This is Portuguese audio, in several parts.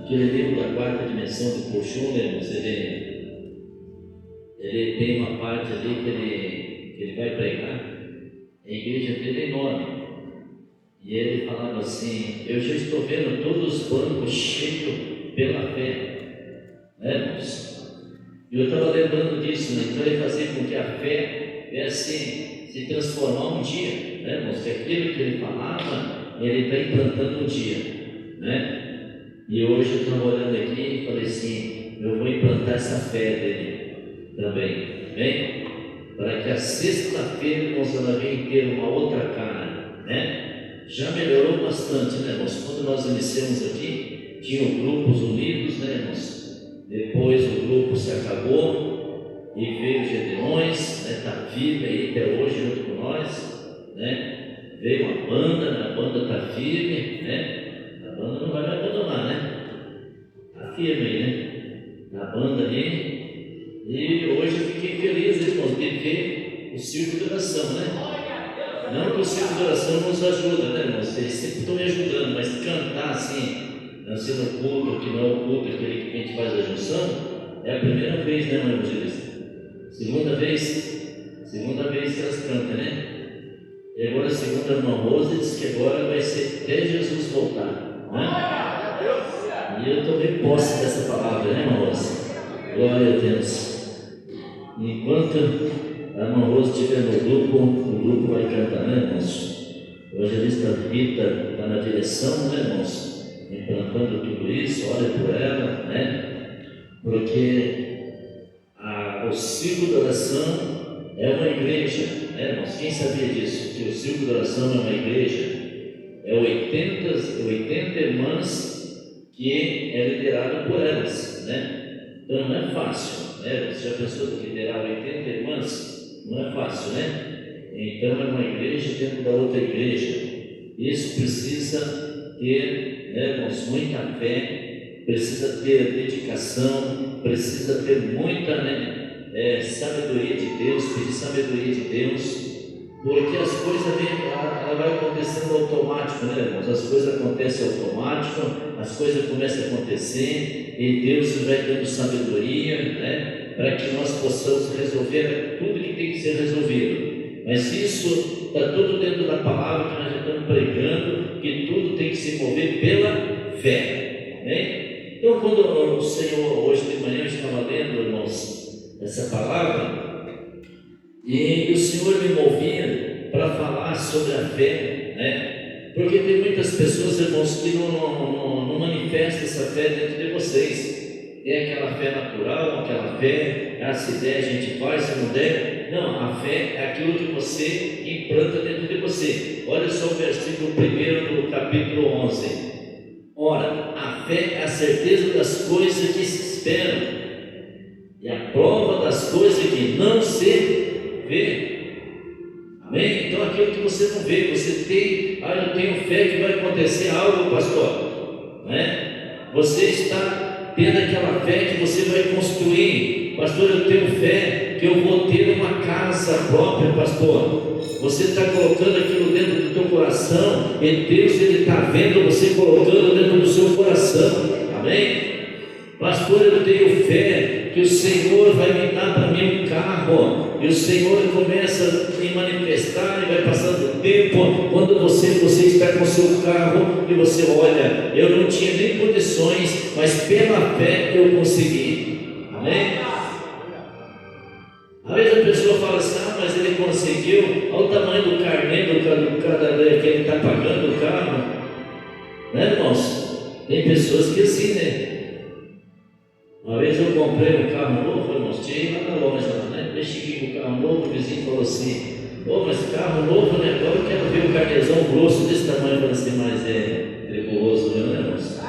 Aquele livro da quarta dimensão do Paul Schuller, ele tem uma parte ali que ele vai pregar. A igreja dele é enorme. E ele falava assim: eu já estou vendo todos os bancos cheios pela fé, né, irmãos? E eu estava lembrando disso, né? Então ele fazia com que a fé viesse se transformar um dia, né, irmãos? Que aquilo que ele falava, ele está implantando um dia, né? E hoje eu estava olhando aqui e falei assim: eu vou implantar essa fé dele também, amém? Para que a sexta-feira, irmãos, ela venha ter uma outra cara, né? Já melhorou bastante, né, irmãos? Quando nós iniciamos aqui, tinham grupos unidos, né, irmãos? Depois o grupo se acabou e veio o Gedeões, né? Está firme aí até hoje junto com nós, né? Veio uma banda, a banda está firme, né? A banda não vai me abandonar, né? Está firme aí, né? A banda ali. E hoje eu fiquei feliz, irmãos, de ver o circo de oração, né? Não que o circo de oração nos ajuda, né, irmãos? Eles sempre estão me ajudando, mas cantar assim, assim no culto, que não é o culto, aquele que a gente faz a junção, é a primeira vez, né, irmão evangelista? Segunda vez que elas cantam, né? E agora, segundo a irmã Rosa, diz que agora vai ser até Jesus voltar, né? E eu tomei posse dessa palavra, né, irmã Rosa? Glória a Deus. Enquanto a irmã Rosa estiver no grupo, o grupo vai cantar, né, irmãos? O evangelista Rita está na direção, né, irmãos? Implantando tudo isso, olha por ela, né? Porque o círculo de oração é uma igreja, né, irmãos? Quem sabia disso? Que o círculo de oração é uma igreja? É 80 irmãs que é liderado por elas, né? Então não é fácil, né? Você já pensou em liderar 80 irmãs? Não é fácil, né? Então é uma igreja dentro da outra igreja. Isso precisa ter, né, irmãos, muita fé, precisa ter dedicação, precisa ter muita, né, sabedoria de Deus, pedir sabedoria de Deus, porque as coisas ela vai acontecendo automático, né, irmãos? As coisas acontecem automático, as coisas começam a acontecer e Deus vai dando sabedoria, né, para que nós possamos resolver tudo que tem que ser resolvido. Mas isso está tudo dentro da palavra que nós já estamos pregando, que tudo tem que se mover pela fé, amém? Então, quando o Senhor, hoje de manhã, eu estava lendo, irmãos, essa palavra, e o Senhor me movia para falar sobre a fé, né? Porque tem muitas pessoas, irmãos, que não manifestam essa fé dentro de vocês. É aquela fé natural, aquela fé, se der a gente faz, se não der. Não, a fé é aquilo que você implanta dentro de você. Olha só o versículo 1 do capítulo 11. Ora, a fé é a certeza das coisas que se esperam e a prova das coisas que não se vê. Amém? Então aquilo que você não vê, você tem, eu tenho fé que vai acontecer algo, pastor, né? Você está tendo aquela fé que você vai construir, pastor, eu tenho fé que eu vou ter uma casa própria, pastor. Você está colocando aquilo dentro do teu coração e Deus, Ele está vendo você colocando dentro do seu coração, amém? Pastor, eu tenho fé que o Senhor vai me dar para mim um carro, e o Senhor começa a me manifestar e vai passando o tempo, quando você está com o seu carro e você olha, eu não tinha nem condições, mas pela fé eu consegui, amém? Às vezes a pessoa fala assim, mas ele conseguiu, olha o tamanho do carnê do cara que ele está pagando o carro, né, irmãos? Tem pessoas que assim, né? Uma vez eu comprei um carro novo, irmãos, tinha lá na loja, né? Eu cheguei com o carro novo, o vizinho falou assim, mas carro novo, né? Agora eu quero ver o carnezão grosso desse tamanho para ser mais tribuloso, né, irmãos?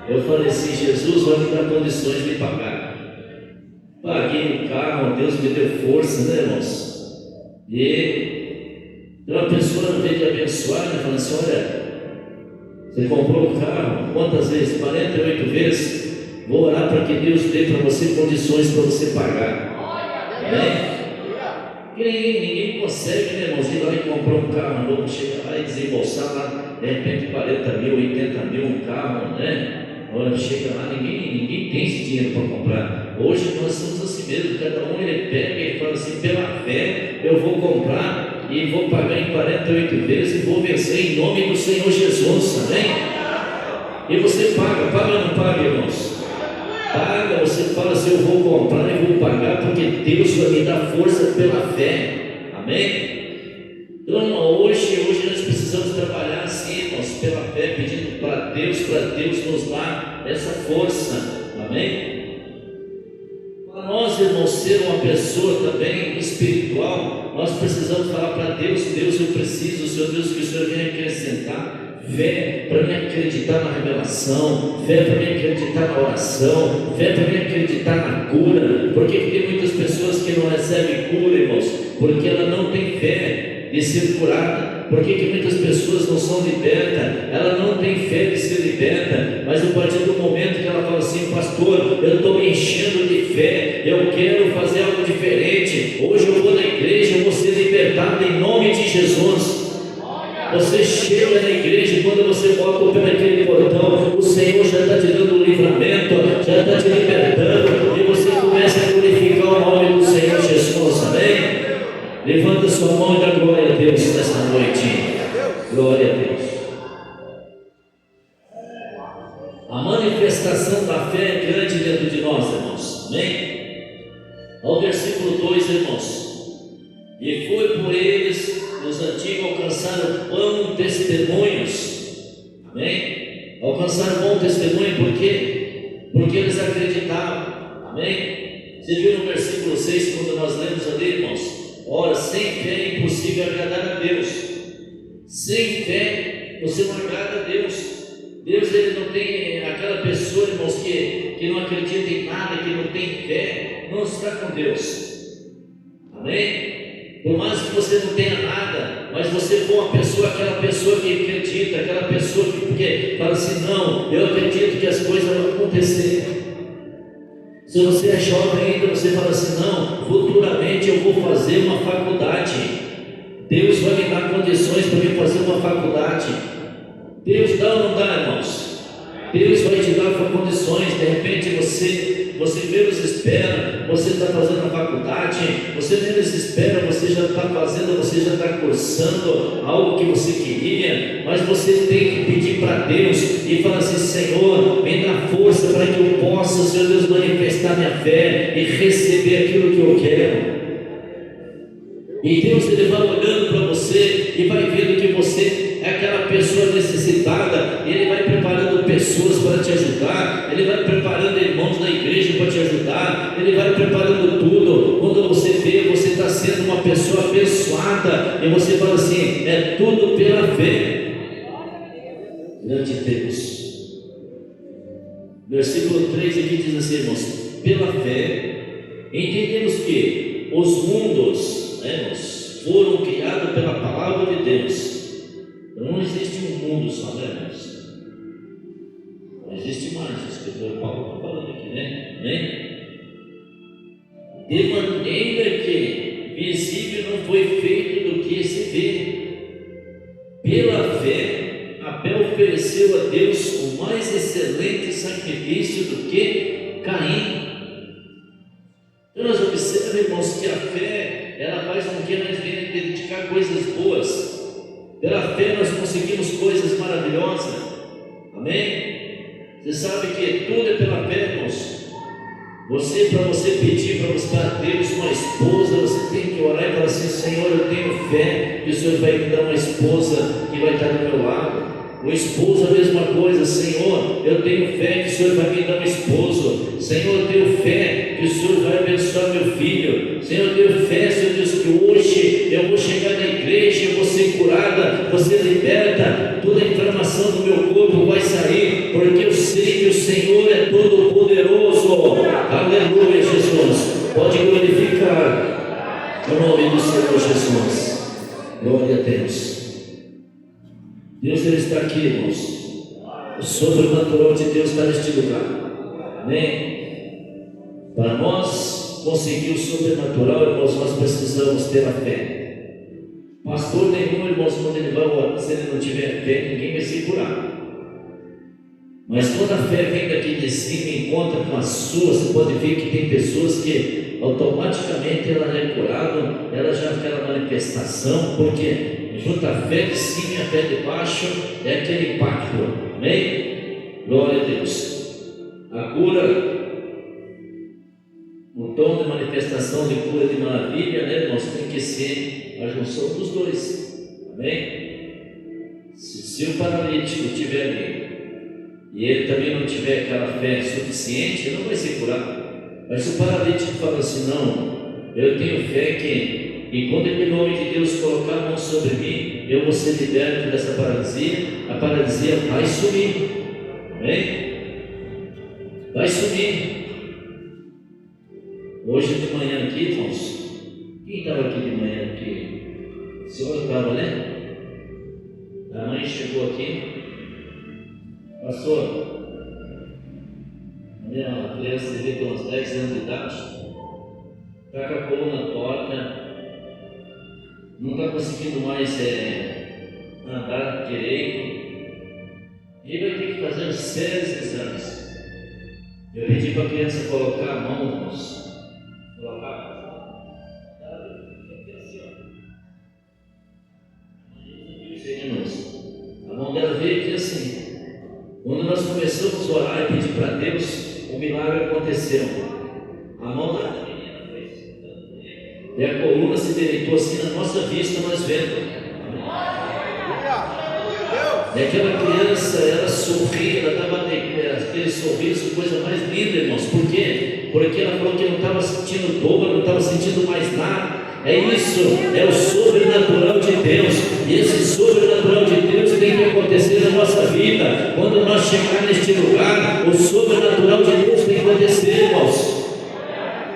Eu falei assim, Jesus vai me dar condições de pagar. Paguei o carro, Deus me deu força, né, irmãos? E então a pessoa, no vez de abençoar, né, falando assim, olha, você comprou o carro, quantas vezes? 48 vezes? Vou orar para que Deus dê para você condições para você pagar. Ninguém consegue, né, irmãos, ir lá e comprar um carro novo, chegar lá e desembolsar lá, de repente 40 mil, 80 mil um carro, né? Agora chega lá, ninguém tem esse dinheiro para comprar. Hoje nós somos assim mesmo, cada um ele pega e fala assim, pela fé eu vou comprar e vou pagar em 48 vezes e vou vencer em nome do Senhor Jesus, amém? E você paga ou não paga, irmãos? Paga, você fala assim, eu vou comprar e vou pagar, porque Deus vai me dar força pela fé, amém? Então hoje nós precisamos trabalhar assim, irmãos, pela fé, pedindo para Deus nos dar essa força, amém? Para nós, irmãos, ser uma pessoa também espiritual, nós precisamos falar para Deus, Deus, eu preciso, Senhor Deus, que o Senhor venha acrescentar fé para me acreditar na revelação, fé para me acreditar na oração, fé para me acreditar na cura. Porque tem muitas pessoas que não recebem cura, irmãos, porque ela não tem fé de ser curada. Por que muitas pessoas não são libertas? Ela não tem fé de ser liberta, mas a partir do momento que ela fala assim, pastor, eu estou me enchendo de fé, eu quero fazer algo diferente, hoje eu vou na igreja, eu vou ser libertado em nome de Jesus. Você chega na igreja e quando você bota o pé naquele portão, o Senhor já está te dando um livramento, já está te libertando, e você começa a glorificar o nome do Senhor Jesus, amém? Levanta sua mão e dá glória a Deus nesta noite. Glória a Deus. A manifestação da fé é grande dentro de nós, irmãos. Amém? Ao versículo 2, irmãos. E foi por eles, os antigos alcançaram bom testemunhos. Amém? Alcançaram bom testemunho porque eles acreditavam. Amém? Você viu no versículo 6, quando nós lemos ali, irmãos? Ora, sem fé é impossível agradar a Deus. Sem fé você não agrada a Deus. Deus, ele não tem aquela pessoa, irmãos, que não acredita em nada, que não tem fé, não está com Deus. Amém? Por mais que você não tenha nada, mas você for uma pessoa, aquela pessoa que acredita, aquela pessoa que fala assim, não, eu acredito que as coisas vão acontecer. Se você é jovem ainda, você fala assim, não, futuramente eu vou fazer uma faculdade. Deus vai me dar condições para me fazer uma faculdade. Deus dá ou não dá, irmãos? Deus vai te dar condições. De repente você menos espera, você está fazendo a faculdade, você menos espera, você já está fazendo, você já está cursando algo que você queria, mas você tem que pedir para Deus e falar assim, Senhor, me dá força para que eu possa, Senhor Deus, manifestar minha fé e receber aquilo que eu quero. E Deus, ele vai olhando para você e vai vendo que você é aquela pessoa necessitada, e ele vai preparando pessoas para te ajudar, ele vai preparando irmãos na igreja para te ajudar, ele vai preparando tudo. Quando você vê, você está sendo uma pessoa abençoada, e você fala assim, é tudo pela fé. Grande Deus. Versículo 3 aqui diz assim, irmãos, pela fé entendemos que os mundos, irmãos, foram criados pela palavra de Deus. Não existe um mundo só, né, irmãos? Não existe mais. O escritor Paulo está falando aqui, né? De maneira que visível não foi feito do que se vê. Pela fé, Abel ofereceu a Deus o mais excelente sacrifício do que Caim. Então nós observamos, irmãos, que a fé, ela faz com que nós venhamos dedicar coisas boas. Pela fé nós conseguimos coisas maravilhosas. Amém? Você sabe que tudo é pela fé, irmãos. Para você pedir para Deus uma esposa, você tem que orar e falar assim, Senhor, eu tenho fé que o Senhor vai me dar uma esposa que vai estar do meu lado. O esposo, a mesma coisa, Senhor, eu tenho fé que o Senhor vai me dar um esposo. Senhor, eu tenho fé que o Senhor vai abençoar meu filho. Senhor, eu tenho fé, Senhor Deus, que hoje eu vou chegar na igreja, eu vou ser curada, vou ser liberta, toda a inflamação do meu corpo vai sair, porque eu sei que o Senhor é todo poderoso. Aleluia, Jesus. Pode glorificar o nome do Senhor Jesus. Glória a Deus. Deus, ele está aqui, irmãos. O sobrenatural de Deus está neste lugar. Amém? Para nós conseguir o sobrenatural, irmãos, nós precisamos ter a fé. Pastor nenhum, irmãos, quando ele vai orar, se ele não tiver fé, ninguém vai se curar. Mas quando a fé vem daqui de cima e encontra com a sua, você pode ver que tem pessoas que automaticamente ela é curada, ela já aquela manifestação, porque junto a fé de cima e a fé de baixo é aquele impacto. Amém? Glória a Deus. A cura, o dom de manifestação de cura de maravilha, né, irmãos, tem que ser a junção dos dois. Amém? Se o paralítico estiver ali e ele também não tiver aquela fé suficiente, ele não vai ser curado. Mas se o paralítico fala assim: não, eu tenho fé que, e quando em nome de Deus colocar a mão sobre mim, eu vou ser liberto dessa paralisia, a paralisia vai sumir. Amém? Vai sumir. Hoje de manhã aqui, irmãos, quem estava aqui de manhã aqui? A senhora estava, né? A mãe chegou aqui: pastor, a minha criança devia ter uns 10 anos de idade, está com a coluna torta, não está conseguindo mais andar direito, e vai ter que fazer uns sérios exames. Eu pedi para a criança colocar a mão, irmãos. A mão dela veio aqui assim. Quando nós começamos a orar e pedir para Deus, o milagre aconteceu. A mão da menina foi, e a coluna se deleitou assim na nossa vista, nós vendo. E aquela criança, ela sorria, ela estava aquele sorriso, coisa mais linda, irmãos. Por quê? Porque ela falou que não estava sentindo dor, não estava sentindo mais nada. É isso, é o sobrenatural de Deus. E esse sobrenatural de Deus tem que acontecer na nossa vida. Quando nós chegar neste lugar, o sobrenatural de Deus tem que acontecer, irmãos.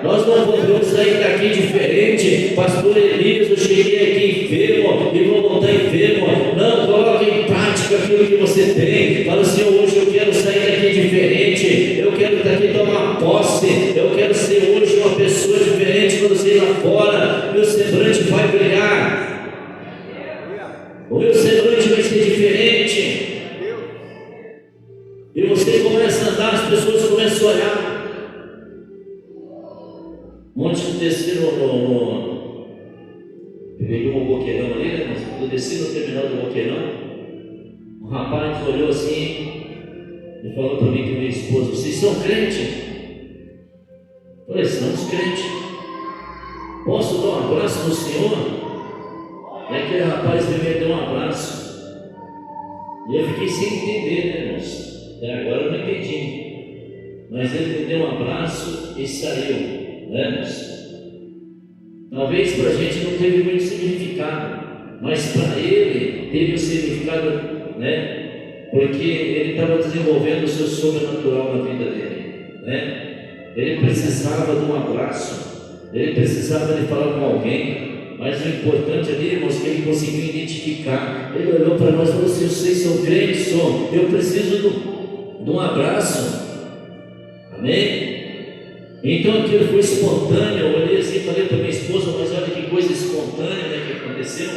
Nós não podemos sair daqui diferente. Pastor Elias, eu cheguei aqui enfermo e vou voltar enfermo. Não, coloque em prática aquilo que você tem. Fala: Senhor, hoje eu quero sair daqui diferente. Eu quero daqui tomar posse. Eu quero ser hoje uma pessoa diferente. Quando você ir lá fora, meu semblante vai brilhar. O meu semblante vai ser diferente. E você começa a andar, as pessoas começam a olhar. Ontem eu desci eu peguei um boqueirão ali, né? Eu desci no terminal do boqueirão. Um rapaz olhou assim e falou para mim que minha esposa: vocês são crentes? Eu falei: somos crentes. Posso dar um abraço no Senhor? E aquele rapaz me deu um abraço. E eu fiquei sem entender, né, irmãos? Até agora eu não entendi. Mas ele me deu um abraço e saiu. Talvez para a gente não teve muito significado, mas para ele teve um significado, né? Porque ele estava desenvolvendo o seu sobrenatural na vida dele, né? Ele precisava de um abraço, ele precisava de falar com alguém, mas o importante ali, irmãos, que ele conseguiu identificar. Ele olhou para nós e falou assim: vocês são crentes, eu preciso de um abraço. Amém? Então aquilo foi espontâneo. Eu olhei assim e falei para minha esposa: mas olha que coisa espontânea, né, que aconteceu.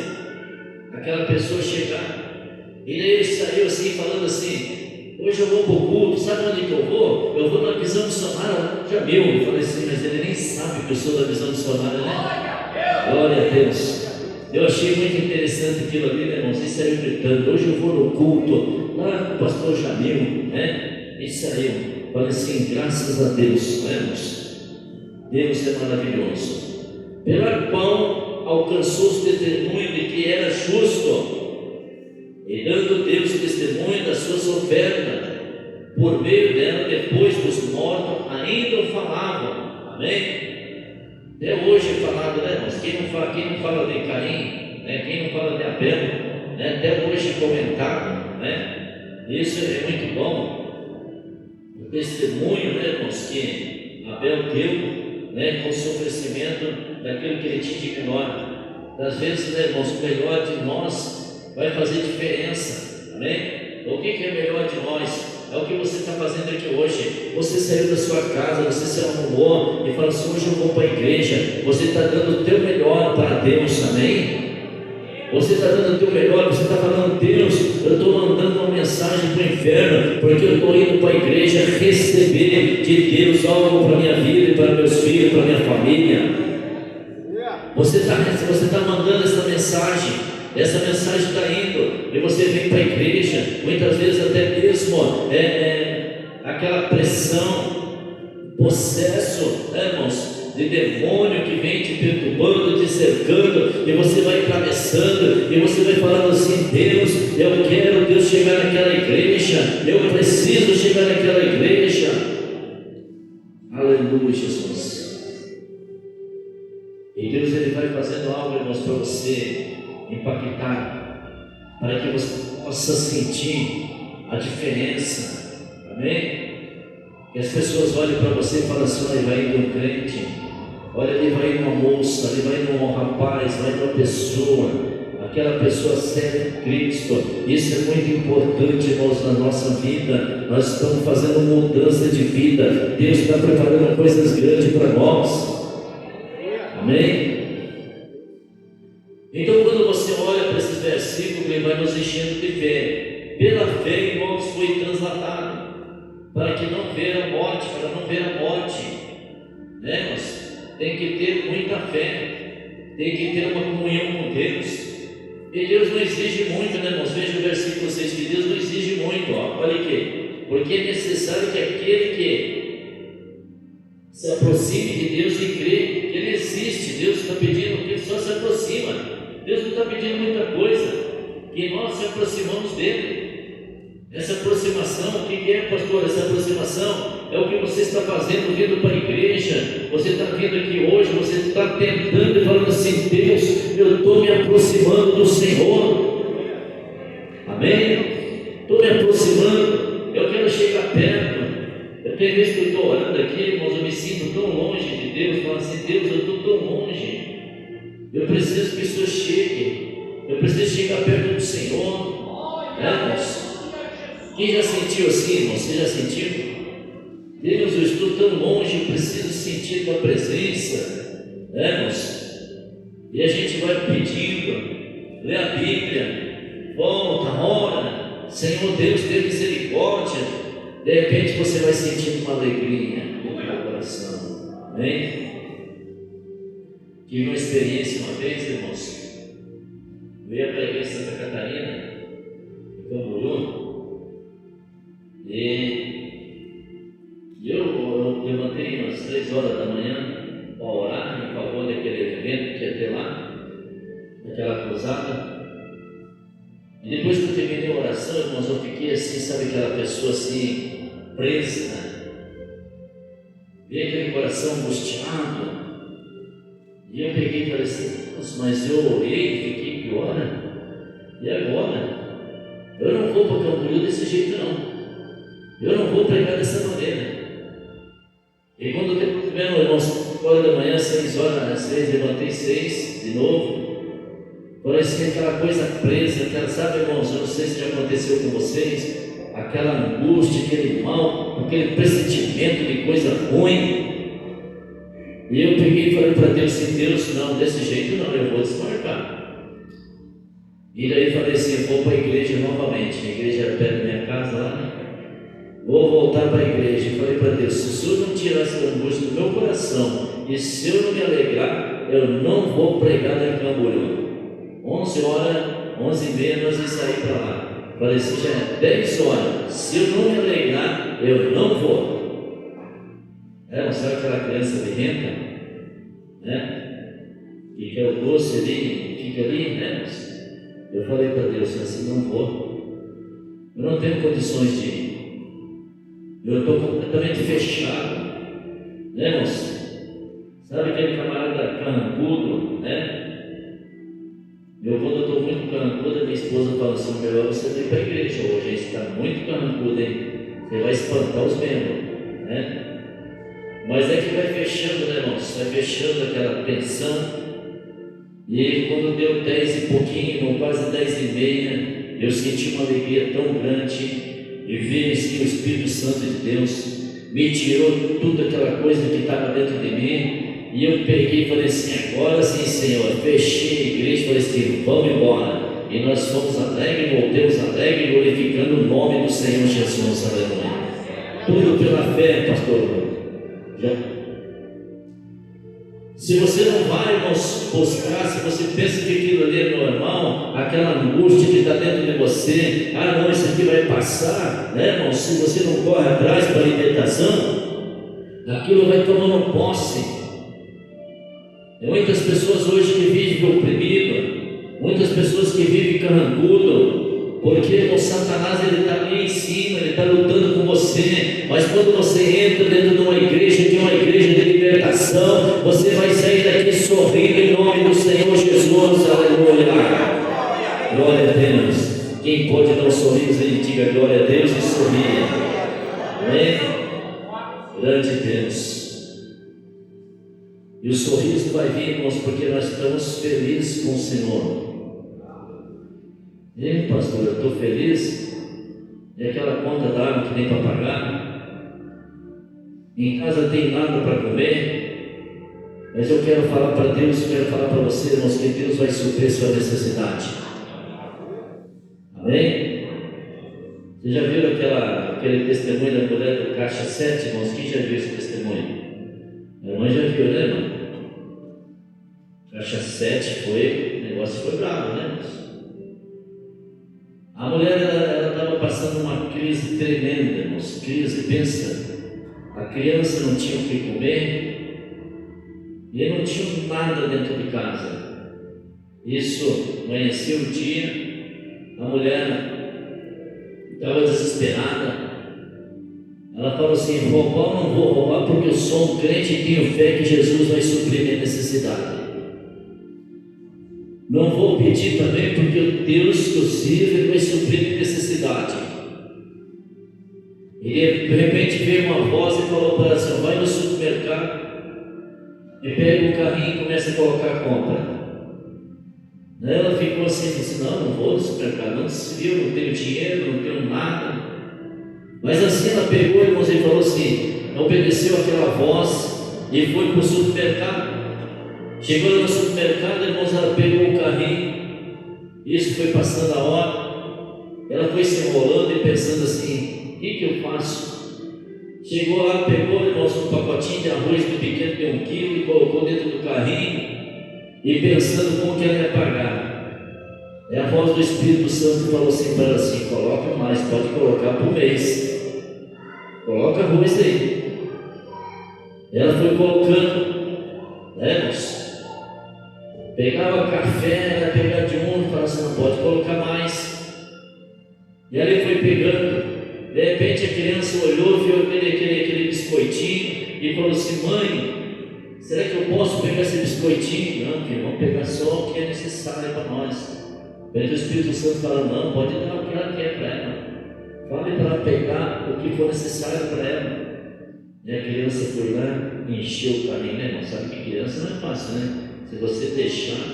Aquela pessoa chegar, e daí ele saiu assim, falando assim: hoje eu vou para o culto, sabe onde que eu vou? Eu vou na visão missionária Jamil. Eu falei assim: mas ele nem sabe que eu sou da visão missionária, né? Glória a Deus. Eu achei muito interessante aquilo ali, né, irmãos? Ele saiu gritando: hoje eu vou no culto lá com o pastor Jamil, né? E saiu. Falei assim: graças a Deus, irmãos. Deus é maravilhoso. Pelo qual alcançou os testemunhos de que era justo, e dando Deus testemunho das suas ofertas, por meio dela, depois dos mortos, ainda falavam. Amém? Até hoje é falado, né, irmãos? Quem não fala de Caim, né? Quem não fala de Abel, né? Até hoje é comentado, né? Isso é muito bom. O testemunho, né, irmãos, que Abel deu, né, com o seu oferecimento daquilo que ele tinha de menor. Às vezes, né, irmãos, o melhor de nós vai fazer diferença. Amém? O que é melhor de nós? É o que você está fazendo aqui hoje. Você saiu da sua casa, você se arrumou e falou assim: hoje eu vou para a igreja. Você está dando o teu melhor para Deus. Amém? Você está dando o teu melhor, você está falando: Deus, eu estou mandando uma mensagem para o inferno, porque eu estou indo para a igreja receber de Deus algo para a minha vida, para meus filhos, para a minha família. Você está mandando essa mensagem está indo, e você vem para a igreja, muitas vezes até mesmo aquela pressão, possesso, irmãos, de demônio que vem te perturbando, te cercando, e você vai atravessando, e você vai falando assim: Deus, eu quero, Deus, chegar naquela igreja, eu preciso chegar naquela igreja. Aleluia, Jesus. E Deus, Ele vai fazendo algo, irmãos, para você impactar, para que você possa sentir a diferença. Amém? Que as pessoas olhem para você e falem assim: olha, vai indo um crente, olha, ali vai indo uma moça, ali vai indo um rapaz, vai indo uma pessoa, aquela pessoa serve Cristo. Isso é muito importante, irmãos, na nossa vida. Nós estamos fazendo mudança de vida. Deus está preparando coisas grandes para nós. Amém? Então, quando você olha para esses versículos, ele vai nos enchendo de fé. Pela fé, irmãos, foi translatado, para que não ver a morte, para não ver a morte, né, irmãos? Tem que ter muita fé, tem que ter uma comunhão com Deus. E Deus não exige muito, né, irmãos? Veja o versículo 6, que Deus não exige muito, ó. Olha aqui: porque é necessário que aquele que se aproxime de Deus e crê que Ele existe. Deus está pedindo que Ele só se aproxima. Deus não está pedindo muita coisa, que nós se aproximamos dEle. Essa aproximação, o que é, pastor? Essa aproximação é o que você está fazendo, vindo para a igreja. Você está vindo aqui hoje, você está tentando e falando assim: Deus, eu estou me aproximando do Senhor. Amém? Estou me aproximando, eu quero chegar perto. Eu tenho vezes que eu estou orando aqui, irmãos, eu me sinto tão longe de Deus, falando assim: Deus, eu estou tão longe, eu preciso que o Senhor chegue, eu preciso chegar perto do Senhor. Irmãos, quem já sentiu assim, irmãos? Você já sentiu? Deus, eu estou tão longe, eu preciso sentir tua presença, irmãos. E a gente vai pedindo, lê a Bíblia, volta, ora: Senhor Deus, tenha misericórdia. De repente você vai sentir uma alegria no teu coração. Amém? Tive uma experiência uma vez, irmãos. Eu ia para a igreja de Santa Catarina, em Camboriú, e eu levantei umas 3 horas da manhã para orar em favor daquele evento que ia ter lá, daquela cruzada. E depois que eu terminei a oração, irmãos, eu fiquei assim, sabe, aquela pessoa assim, presa, vi aquele coração angustiado. E eu peguei e falei assim: nossa, mas eu orei e fiquei pior, né? E agora? Eu não vou para Camboriú desse jeito, não. Eu não vou pregar dessa maneira. E quando eu tivemos, irmãos, 5 horas da manhã, 6 horas, às vezes levantei 6 de novo. Parece que aquela coisa presa, aquela, sabe, irmãos, eu não sei se já aconteceu com vocês, aquela angústia, aquele mal, aquele pressentimento de coisa ruim. E eu peguei e falei para Deus assim: Deus, não, desse jeito não, eu vou desmarcar. E daí falei assim: eu vou para a igreja novamente. A igreja era perto da minha casa lá, né? Vou voltar para a igreja. E falei para Deus: se o Senhor não tirar essa angústia do meu coração, e se eu não me alegrar, eu não vou pregar em Camboriú. 11 horas, 11h30 nós vamos sair para lá. Falei assim: já é 10 horas, se eu não me alegrar, eu não vou. Não sabe aquela criança birrenta, né? E que é o doce ali, fica ali, né? Eu falei para Deus assim: não vou, eu não tenho condições de ir, eu estou completamente fechado, né, irmãos? Sabe aquele camarada carrancudo, né? Quando eu estou muito carrancudo, minha esposa fala assim: melhor você vir para a igreja hoje, você está muito carrancudo, hein? Você vai espantar os membros, né? Mas é que vai fechando, né, irmãos? Vai fechando aquela tensão. E quando deu 10 e pouquinho, quase 10h30, eu senti uma alegria tão grande. E veio assim o Espírito Santo de Deus, me tirou tudo aquela coisa que estava dentro de mim. E eu peguei e falei assim: agora sim, Senhor. Fechei a igreja e falei assim: vamos embora. E nós fomos alegres, voltemos alegres, glorificando o nome do Senhor Jesus. Aleluia. Tudo pela fé, pastor. Se você não vai, irmãos, buscar, se você pensa que aquilo ali é normal, aquela angústia que está dentro de você, não, isso aqui vai passar, né, irmão? Se você não corre atrás para a libertação, aquilo vai tomando posse. Tem muitas pessoas hoje que vivem oprimidas, muitas pessoas que vivem carrancudo, porque o Satanás ele está ali em cima, ele está lutando com você. Mas quando você entra dentro de uma igreja, que é uma igreja de libertação, você vai sair daqui sorrindo em nome do Senhor Jesus. Aleluia. Glória a Deus. Quem pode dar um sorriso aí, diga glória a Deus e sorria. Amém? Grande Deus. E o sorriso vai vir, irmãos, porque nós estamos felizes com o Senhor. E pastor, eu estou feliz. E aquela conta da água que tem para pagar. Em casa tem nada para comer. Mas eu quero falar para Deus, eu quero falar para você, irmãos, que Deus vai suprir sua necessidade. Amém? Você já viu aquele testemunho da mulher do Caixa 7, irmãos? Quem já viu esse testemunho? A irmã já viu, né, irmão? Caixa 7 o negócio foi bravo, né, irmãos? A mulher, ela estava passando uma crise tremenda, irmãos. Crise, pensa, a criança não tinha o que comer e não tinha nada dentro de casa. Isso, amanheceu o dia, a mulher estava desesperada. Ela falou assim: roubar eu não vou roubar, porque eu sou um crente e tenho fé que Jesus vai suprir minha necessidade. Não vou pedir também, porque o Deus que eu sirvo, Ele vai suprir minha necessidade. E de repente veio uma voz e falou para ela assim: vai no supermercado e pega o carrinho e começa a colocar a compra. Ela ficou assim, não vou no supermercado, não se viu, não tenho dinheiro, não tenho nada. Mas assim ela pegou, irmãos, e falou assim, obedeceu aquela voz e foi para o supermercado. Chegou no supermercado, irmãos, ela pegou o carrinho. Isso foi passando a hora. Ela foi se enrolando e pensando assim: o que eu faço? Chegou lá, pegou, irmãos, um pacotinho de arroz do pequeno de 1 quilo e colocou dentro do carrinho e pensando como que ela ia pagar. É a voz do Espírito Santo que falou assim para ela assim: coloca mais, pode colocar por mês. Coloca arroz aí. Ela foi colocando, né, irmãos? Pegava café, era pegar de um, falava assim: não pode colocar mais. E ali foi pegando. De repente a criança olhou, viu aquele biscoitinho e falou assim: mãe, será que eu posso pegar esse biscoitinho? Não, filho, vamos pegar só o que é necessário para nós. Aí o Espírito Santo fala: não, pode dar o que ela quer para ela. Fale para ela pegar o que for necessário para ela. E a criança foi lá e encheu o carrinho, né, irmão? Sabe que criança não é fácil, né? Se você deixar,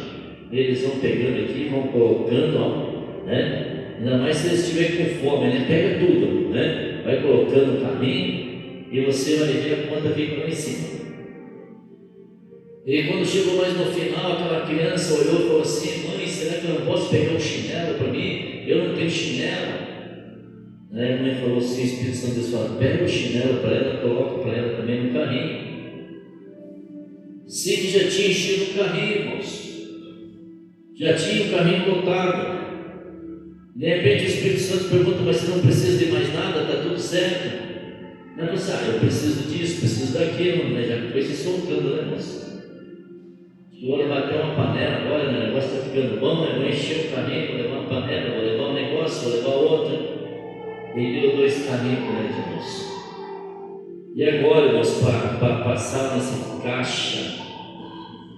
eles vão pegando aqui, vão colocando, ó, né? Ainda mais se eles estiverem com fome, né? Pega tudo, né? Vai colocando o carrinho e você vai ver a conta fica lá em cima. E quando chegou mais no final, aquela criança olhou e falou assim: mãe, será que eu não posso pegar um chinelo para mim? Eu não tenho chinelo. Aí a mãe falou assim: o Espírito Santo Deus fala: pega o chinelo para ela, coloca para ela também no carrinho. Sei que já tinha enchido o carrinho, irmãos. Já tinha o carrinho lotado. De repente o Espírito Santo pergunta: mas você não precisa de mais nada? Está tudo certo? Ela falou assim: eu preciso disso, preciso daquilo, mas já foi se soltando, né, irmãos? Vou levar até uma panela agora, né? O negócio está ficando bom, eu vou encher o carrinho, vou levar uma panela, vou levar um negócio, vou levar outra. E deu 2 carrinhos para eles, irmãos. E agora, irmãos, para passar nessa caixa,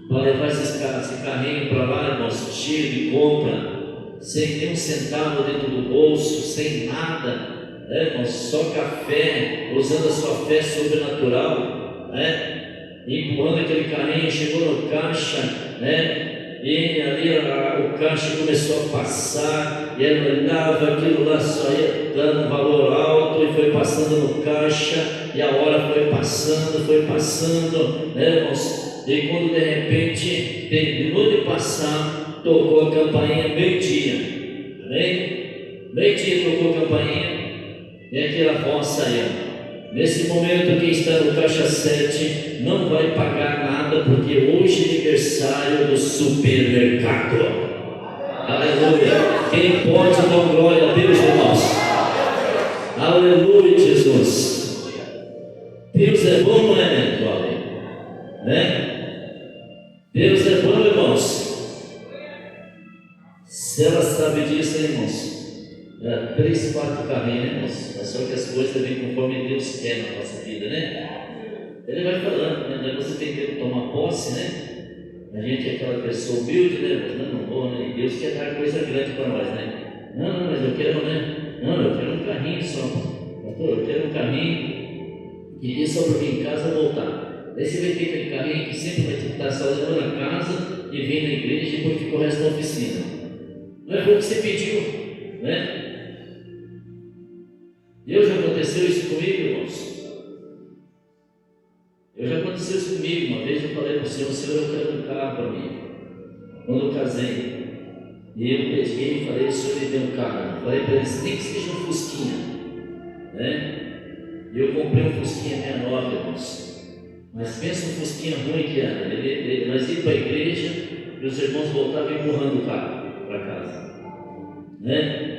para levar esse carrinho para lá, irmãos, cheio de compra, sem nem um centavo dentro do bolso, sem nada, né, irmãos? Só café, usando a sua fé sobrenatural, né? Empurrando aquele carrinho, chegou no caixa, né? E ali o caixa começou a passar, e ela olhava aquilo lá, só ia dando um valor alto, e foi passando no caixa, e a hora foi passando, né, irmãos? E quando de repente terminou de passar, tocou a campainha meio-dia. Amém? Meio-dia tocou a campainha e aquela voz saiu. Nesse momento, quem está no caixa 7 não vai pagar nada, porque hoje é aniversário do supermercado. Aleluia! Quem pode dar glória a Deus, irmãos? Aleluia, Jesus! Deus é bom, não é, Cláudia? Né? Deus é bom, irmãos. Se ela sabe disso, irmãos. 3, 4 carrinhos, né, irmãos? É só que as coisas vêm conforme Deus quer na nossa vida, né? Ele vai falando, né? Você tem que tomar posse, né? A gente é aquela pessoa humilde, né? Mas não vou, né? E Deus quer dar coisa grande para nós, né? Não, mas eu quero, né? Não, eu quero um carrinho só. Pastor, eu quero um carrinho que dê só para vir em casa voltar. Daí você vai ter aquele carrinho que sempre vai te dar saúde na casa e vem na igreja e depois fica o resto da oficina. Não é o que você pediu, né? Já aconteceu isso comigo, irmãos? Já aconteceu isso comigo. Uma vez eu falei para o Senhor, eu quero um carro para mim. Quando eu casei, e eu peguei e falei, o Senhor me deu um carro. Falei para ele, nem que seja um Fusquinha, né? E eu comprei um Fusquinha 69, irmãos. Mas pensa um Fusquinha ruim que era. Nós íamos para a igreja e os irmãos voltavam empurrando o carro para casa, né?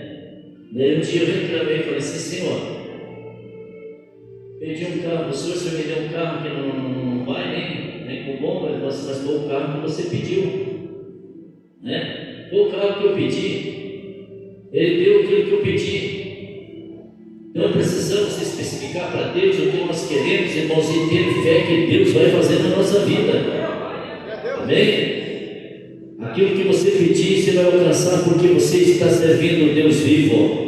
Daí um dia eu reclamei e falei assim, Senhor, pedi um carro, o Senhor me deu um carro que não vai nem com bomba. Ele falou assim, mas foi o carro que você pediu, né? Foi o carro que eu pedi, Ele deu aquilo que eu pedi. Então precisamos especificar para Deus o que nós queremos, irmãos, e ter fé que Deus vai fazer na nossa vida. Amém? Aquilo que você pedir, você vai alcançar, porque você está servindo o Deus vivo.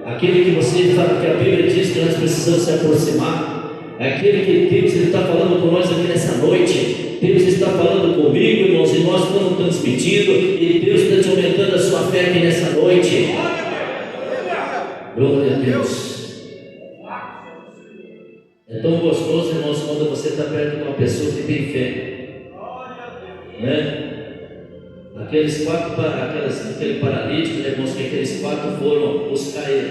Aquele que você fala, que a Bíblia diz que nós precisamos se aproximar, é aquele que Deus está falando com nós aqui nessa noite. Deus está falando comigo, irmãos, e nós estamos transmitindo, e Deus está te aumentando a sua fé aqui nessa noite. Glória a Deus. É tão gostoso, irmãos, quando você está perto de uma pessoa que tem fé, né? Aquele paralítico, né, irmãos, que aqueles 4 foram buscar ele,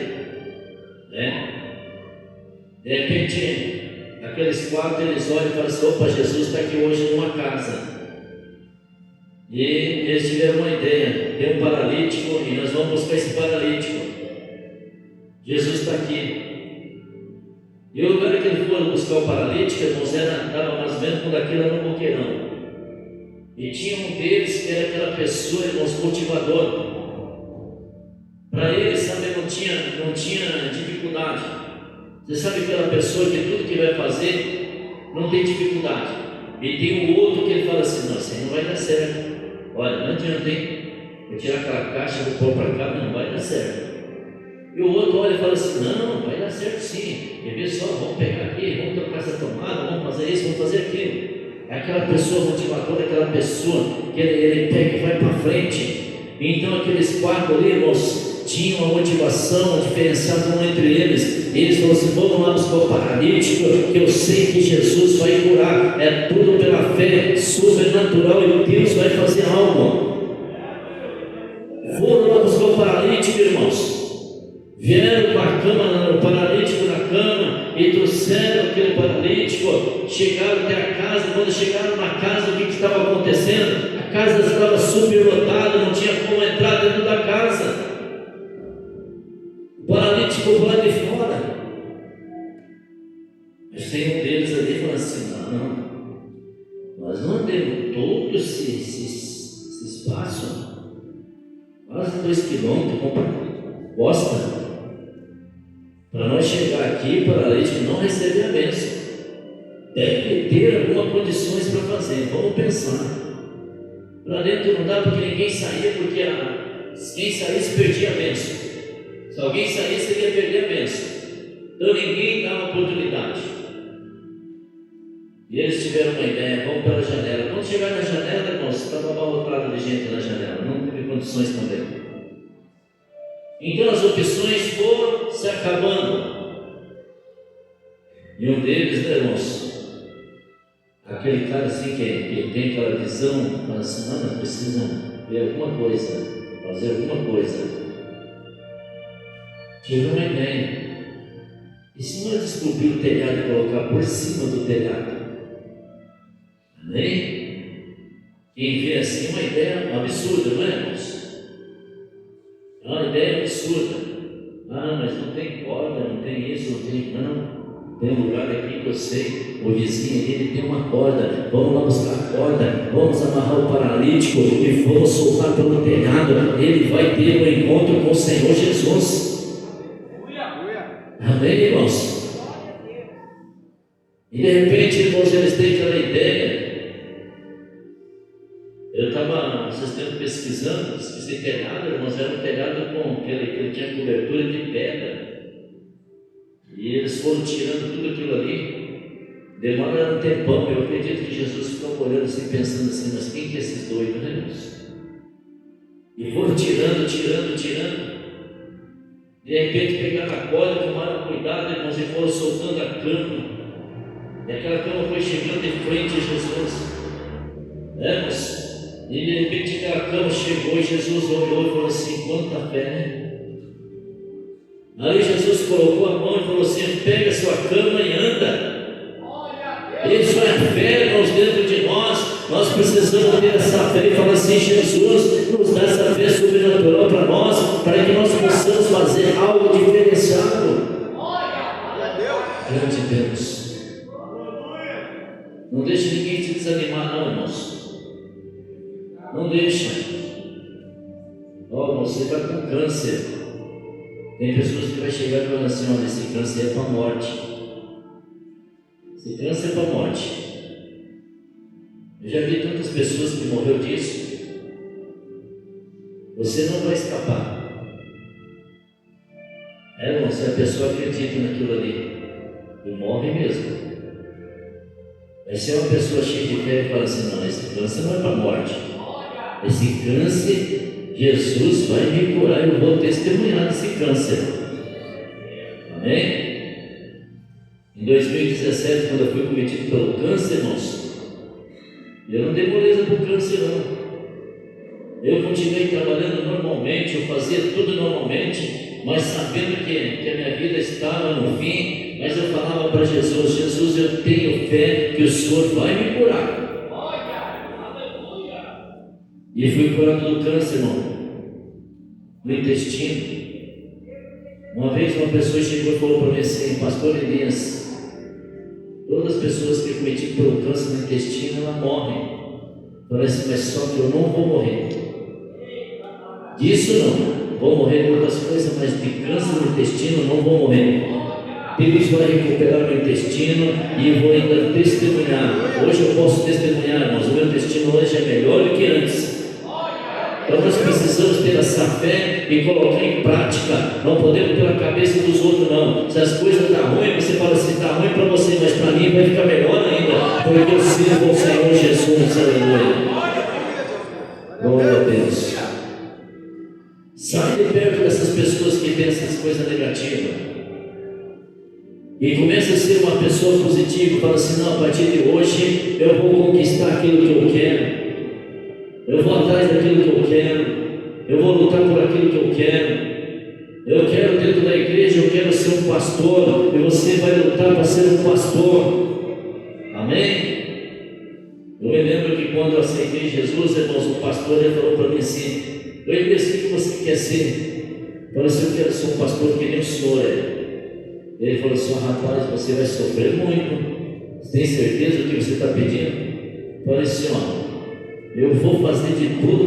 né? De repente, aqueles 4 eles olham e falam assim: opa, Jesus está aqui hoje numa casa. E eles tiveram uma ideia: tem um paralítico e nós vamos buscar esse paralítico. Jesus está aqui. E o lugar que eles foram buscar o paralítico, irmãos, estava mais ou menos quando aquilo era um boqueirão. E tinha um deles que era aquela pessoa, irmãos, motivador. Para ele, sabe, não tinha dificuldade. Você sabe aquela pessoa que tudo que vai fazer não tem dificuldade. E tem um outro que ele fala assim: não, isso aí não vai dar certo. Olha, não adianta, hein? Vou tirar aquela caixa, vou pôr para cá, mas não vai dar certo. E o outro olha e fala assim: não, vai dar certo sim. E vê só, vamos pegar aqui, vamos trocar essa tomada, vamos fazer isso, vamos fazer aquilo. É aquela pessoa motivadora, aquela pessoa que ele pega e vai para frente. Então aqueles 4 ali, irmãos, tinham uma motivação diferenciada um entre eles. Eles falaram assim: vamos lá buscar o paralítico, que eu sei que Jesus vai curar. É tudo pela fé sobrenatural e Deus vai fazer algo. Foram lá buscar o paralítico, irmãos. Vieram para a cama, o paralítico na cama, e trouxeram aquele paralítico. Chegaram até a casa. Quando chegaram na casa, o que estava acontecendo? A casa estava superlotada, não tinha como entrar dentro da casa. O paralítico ficou lá de fora. Mas tem um deles ali falando assim: não, nós não temos todo esse espaço, quase 2 quilômetros, bosta. Para nós chegar aqui, o paralítico não receber a bênção. Deve ter algumas condições para fazer. Vamos pensar. Para dentro não dá, porque ninguém saía, porque quem saísse perdia a bênção. Se alguém saísse, ele ia perder a bênção. Então ninguém dava oportunidade. E eles tiveram uma ideia: vamos pela janela. Quando chegar na janela, irmãos, estava abarrotado de gente na janela, não teve condições também. Então as opções foram se acabando. E um deles, né, irmãos, aquele cara assim que tem aquela visão, fala assim, não, nós precisamos ver alguma coisa, fazer alguma coisa. Tive uma ideia. E se nós descobrir o telhado e colocar por cima do telhado? Amém? Quem vê assim é uma ideia absurda, não é, irmãos? É uma ideia absurda. Ah, mas não tem corda, não tem isso, não tem. Não. Tem um lugar aqui que eu sei, o vizinho aqui, ele tem uma corda. Vamos lá buscar a corda, vamos amarrar o paralítico e vamos soltar pelo telhado. Ele vai ter um encontro com o Senhor Jesus. Amém, irmãos? E de repente, irmãos, eles têm aquela ideia. Eu estava esses tempos pesquisando, esse telhado, irmãos, era um telhado com que ele tinha cobertura de pedra. E eles foram tirando tudo aquilo ali. Demora um tempão. Eu acredito que Jesus ficou olhando assim, pensando assim, mas quem que é esses doidos, né, irmãos? E foram tirando. De repente pegaram a corda, tomaram cuidado, irmãos, e foram soltando a cama. E aquela cama foi chegando de frente a Jesus. Irmãos? E de repente aquela cama chegou e Jesus olhou e falou assim, quanta fé, né? Aí Jesus colocou a mão e falou assim, pega a sua cama e anda. Isso é fé, irmãos, dentro de nós. Nós precisamos ter essa fé e falar assim, Jesus, nos dá essa fé sobrenatural para nós, para que nós possamos fazer algo diferenciado. Grande Deus. Não deixe ninguém te desanimar, não, irmãos. Não deixa. Você está com câncer. Tem pessoas que vai chegar e falar assim, olha, esse câncer é para a morte. Esse câncer é para a morte. Eu já vi tantas pessoas que morreram disso. Você não vai escapar. Irmão, se a pessoa acredita naquilo ali e morre mesmo. Vai ser uma pessoa cheia de fé e fala assim, não, esse câncer não é para a morte. Esse câncer, Jesus vai me curar e eu vou testemunhar desse câncer. Amém? Em 2017, quando eu fui cometido pelo câncer, irmãos, eu não dei moleza para o câncer, não. Eu continuei trabalhando normalmente, eu fazia tudo normalmente, mas sabendo que a minha vida estava no fim, mas eu falava para Jesus, Jesus, eu tenho fé que o Senhor vai me curar. E fui curado do câncer, irmão, no intestino. Uma vez uma pessoa chegou e falou para mim assim, pastor Elias, todas as pessoas que cometido pelo câncer no intestino, elas morrem. Falei assim, mas só que eu não vou morrer. Disso não, vou morrer de outras coisas, mas de câncer no intestino não vou morrer. Deus vai recuperar meu intestino e vou ainda testemunhar. Hoje eu posso testemunhar, irmãos, o meu intestino hoje é melhor do que antes. Então nós precisamos ter essa fé e colocar em prática. Não podemos pela cabeça dos outros, não. Se as coisas estão ruins, você fala assim, está ruim para você, mas para mim vai ficar melhor ainda, porque eu sirvo ao Senhor Jesus. Aleluia. Glória a Deus. Sai de perto dessas pessoas que têm essas coisas negativas e começa a ser uma pessoa positiva. Fala assim, não, a partir de hoje eu vou conquistar aquilo que eu quero. Eu vou atrás daquilo que eu quero. Eu vou lutar por aquilo que eu quero. Eu quero dentro da igreja, eu quero ser um pastor. E você vai lutar para ser um pastor. Amém? Eu me lembro que quando eu aceitei Jesus, irmãos, o pastor ele falou para mim assim, eu disse, o que você quer ser? Eu falei assim, eu quero ser um pastor que nem o senhor é. Ele falou assim, rapaz, você vai sofrer muito. Você tem certeza do que você está pedindo? Eu falei assim, eu vou fazer de tudo